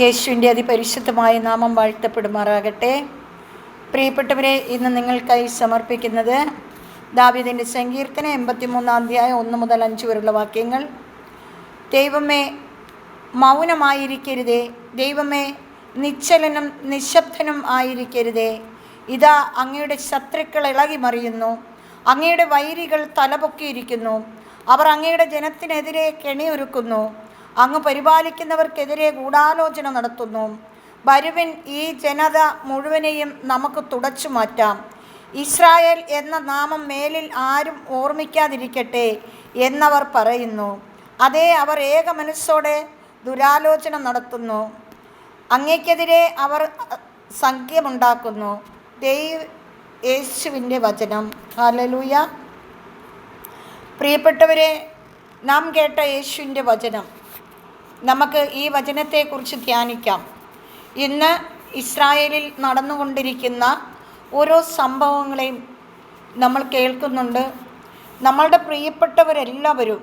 യേശുവിൻ്റെ അതിപരിശുദ്ധമായ നാമം വാഴ്ത്തപ്പെടുമാറാകട്ടെ. പ്രിയപ്പെട്ടവരെ, ഇന്ന് നിങ്ങൾക്കായി സമർപ്പിക്കുന്നത് ദാവീദിൻ്റെ സങ്കീർത്തനം 83 അധ്യായം 1 മുതൽ 5 വരെയുള്ള വാക്യങ്ങൾ. ദൈവമേ, മൗനമായിരിക്കരുതേ. ദൈവമേ, നിശ്ചലനും നിശബ്ദനും ആയിരിക്കരുതേ. ഇതാ, അങ്ങയുടെ ശത്രുക്കൾ ഇളകി മറിയുന്നു. അങ്ങയുടെ വൈരികൾ തലപൊക്കിയിരിക്കുന്നു. അവർ അങ്ങയുടെ ജനത്തിനെതിരെ കെണിയൊരുക്കുന്നു. അങ്ങ് പരിപാലിക്കുന്നവർക്കെതിരെ ഗൂഢാലോചന നടത്തുന്നു. വരുവിൻ, ഈ ജനത മുഴുവനെയും നമുക്ക് തുടച്ചു മാറ്റാം. ഇസ്രായേൽ എന്ന നാമം മേലിൽ ആരും ഓർമ്മിക്കാതിരിക്കട്ടെ എന്നവർ പറയുന്നു. അതേ, അവർ ഏക മനസ്സോടെ ദുരാലോചന നടത്തുന്നു. അങ്ങയ്ക്കെതിരെ അവർ സംഖ്യമുണ്ടാക്കുന്നു. യേശുവിൻ്റെ വചനം. ഹല്ലേലൂയ. പ്രിയപ്പെട്ടവരെ, നാം കേട്ട യേശുവിൻ്റെ വചനം, നമുക്ക് ഈ വചനത്തെക്കുറിച്ച് ധ്യാനിക്കാം. ഇന്ന് ഇസ്രായേലിൽ നടന്നുകൊണ്ടിരിക്കുന്ന ഓരോ സംഭവങ്ങളെയും നമ്മൾ കേൾക്കുന്നുണ്ട്. നമ്മളുടെ പ്രിയപ്പെട്ടവരെല്ലാവരും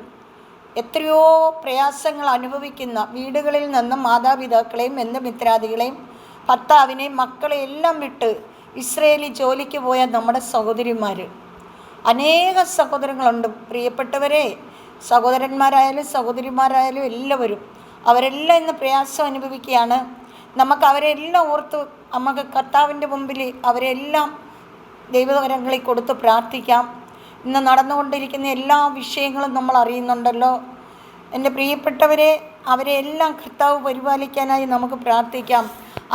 എത്രയോ പ്രയാസങ്ങൾ അനുഭവിക്കുന്ന, വീടുകളിൽ നിന്നും മാതാപിതാക്കളെയും ബന്ധുമിത്രാദികളെയും ഭർത്താവിനെയും മക്കളെയും എല്ലാം വിട്ട് ഇസ്രായേലിൽ ജോലിക്ക് പോയ നമ്മുടെ സഹോദരിമാർ, അനേക സഹോദരങ്ങളുണ്ട്. പ്രിയപ്പെട്ടവരെ, സഹോദരന്മാരായാലും സഹോദരിമാരായാലും എല്ലാവരും, അവരെല്ലാം ഇന്ന് പ്രയാസം അനുഭവിക്കുകയാണ്. നമുക്ക് അവരെല്ലാം ഓർത്ത് നമുക്ക് കർത്താവിൻ്റെ മുമ്പിൽ അവരെല്ലാം ദൈവകരങ്ങളിൽ കൊടുത്ത് പ്രാർത്ഥിക്കാം. ഇന്ന് നടന്നുകൊണ്ടിരിക്കുന്ന എല്ലാ വിഷയങ്ങളും നമ്മൾ അറിയുന്നുണ്ടല്ലോ. എൻ്റെ പ്രിയപ്പെട്ടവരെ, അവരെല്ലാം കർത്താവ് പരിപാലിക്കാനായി നമുക്ക് പ്രാർത്ഥിക്കാം.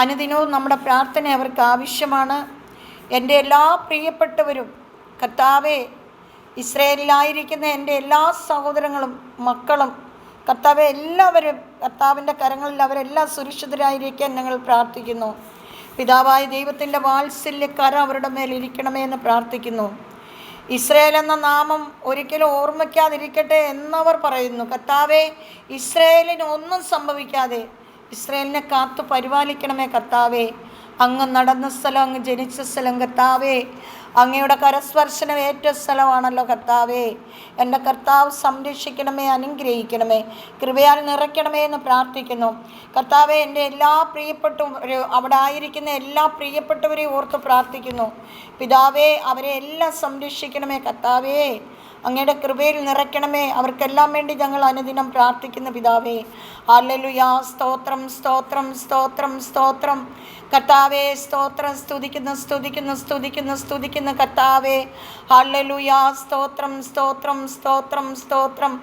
അനുദിനവും നമ്മുടെ പ്രാർത്ഥന അവർക്ക് ആവശ്യമാണ്. എൻ്റെ എല്ലാ പ്രിയപ്പെട്ടവരും, കർത്താവെ, ഇസ്രായേലിലായിരിക്കുന്ന എൻ്റെ എല്ലാ സഹോദരങ്ങളും മക്കളും, കർത്താവെ, എല്ലാവരും കർത്താവിൻ്റെ കരങ്ങളിൽ അവരെല്ലാം സുരക്ഷിതരായിരിക്കാൻ ഞങ്ങൾ പ്രാർത്ഥിക്കുന്നു. പിതാവായ ദൈവത്തിൻ്റെ വാത്സല്യക്കര അവരുടെ മേൽ ഇരിക്കണമേ എന്ന് പ്രാർത്ഥിക്കുന്നു. ഇസ്രായേൽ എന്ന നാമം ഒരിക്കലും ഓർമ്മിക്കാതിരിക്കട്ടെ എന്നവർ പറയുന്നു. കർത്താവെ, ഇസ്രായേലിന് ഒന്നും സംഭവിക്കാതെ ഇസ്രായേലിനെ കാത്തു പരിപാലിക്കണമേ കർത്താവെ. അങ്ങ് നടന്ന സ്ഥലം, അങ്ങ് ജനിച്ച സ്ഥലം കർത്താവെ, അങ്ങയുടെ കരസ്പർശനം ഏറ്റ സ്ഥലമാണല്ലോ കർത്താവെ. എൻ്റെ കർത്താവ് സംരക്ഷിക്കണമേ, അനുഗ്രഹിക്കണമേ, കൃപയാൽ നിറയ്ക്കണമേ എന്ന് പ്രാർത്ഥിക്കുന്നു. കർത്താവെ, എൻ്റെ എല്ലാ പ്രിയപ്പെട്ടവരും, അവിടെ ആയിരിക്കുന്ന എല്ലാ പ്രിയപ്പെട്ടവരെയും ഓർത്ത് പ്രാർത്ഥിക്കുന്നു. പിതാവേ, അവരെ എല്ലാം സംരക്ഷിക്കണമേ കർത്താവേ, അങ്ങയുടെ കൃപയിൽ നിറയ്ക്കണമേ. അവർക്കെല്ലാം വേണ്ടി ഞങ്ങൾ അനുദിനം പ്രാർത്ഥിക്കുന്ന പിതാവേ. ഹല്ലേലൂയ. സ്തോത്രം, സ്തോത്രം, സ്തോത്രം, സ്തോത്രം കർത്താവേ. സ്തോത്രം. സ്തുതിക്കുന്ന കർത്താവേ. ഹല്ലേലൂയ. സ്തോത്രം, സ്തോത്രം, സ്തോത്രം, സ്തോത്രം.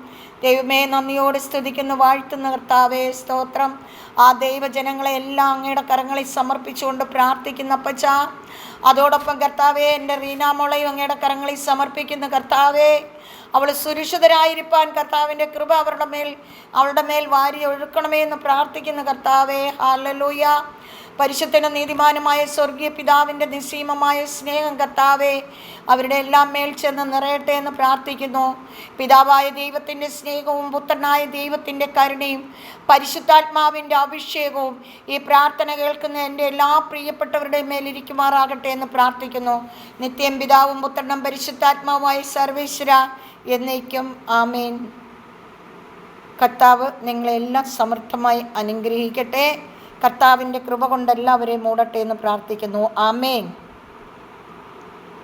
ദൈവമേ, നന്ദിയോട് സ്തുതിക്കുന്നു, വാഴ്ത്തുന്ന കർത്താവേ. സ്തോത്രം. ആ ദൈവജനങ്ങളെ എല്ലാം അങ്ങയുടെ കരങ്ങളിൽ സമർപ്പിച്ചുകൊണ്ട് പ്രാർത്ഥിക്കുന്ന അപ്പച്ച. അതോടൊപ്പം കർത്താവേ, എൻ്റെ റീനാമോളെയും അങ്ങയുടെ കരങ്ങളിൽ സമർപ്പിക്കുന്ന കർത്താവേ. അവൾ സുരക്ഷിതരായിരിക്കാൻ കർത്താവിൻ്റെ കൃപ അവളുടെ മേൽ വാരി ഒഴുക്കണമേ എന്ന് പ്രാർത്ഥിക്കുന്ന കർത്താവേ. ഹല്ലേലൂയ. പരിശുദ്ധനും നീതിമാനുമായ സ്വർഗീയ പിതാവിൻ്റെ നിസ്സീമമായ സ്നേഹം കർത്താവേ അവരുടെ എല്ലാം മേൽ ചെന്ന് നിറയട്ടെ എന്ന് പ്രാർത്ഥിക്കുന്നു. പിതാവായ ദൈവത്തിൻ്റെ സ്നേഹവും പുത്രനായ ദൈവത്തിൻ്റെ കരുണയും പരിശുദ്ധാത്മാവിൻ്റെ അഭിഷേകവും ഈ പ്രാർത്ഥന കേൾക്കുന്ന എൻ്റെ എല്ലാ പ്രിയപ്പെട്ടവരുടെ മേലിരിക്കുമാറാകട്ടെ എന്ന് പ്രാർത്ഥിക്കുന്നു. നിത്യം പിതാവും പുത്രനും പരിശുദ്ധാത്മാവുമായ സർവേശ്വര എന്നേക്കും ആമേൻ. കർത്താവ് നിങ്ങളെല്ലാം സമൃദ്ധമായി അനുഗ്രഹിക്കട്ടെ. കർത്താവിൻ്റെ കൃപ കൊണ്ട് എല്ലാവരെയും മൂടട്ടെ എന്ന് പ്രാർത്ഥിക്കുന്നു. ആമേൻ.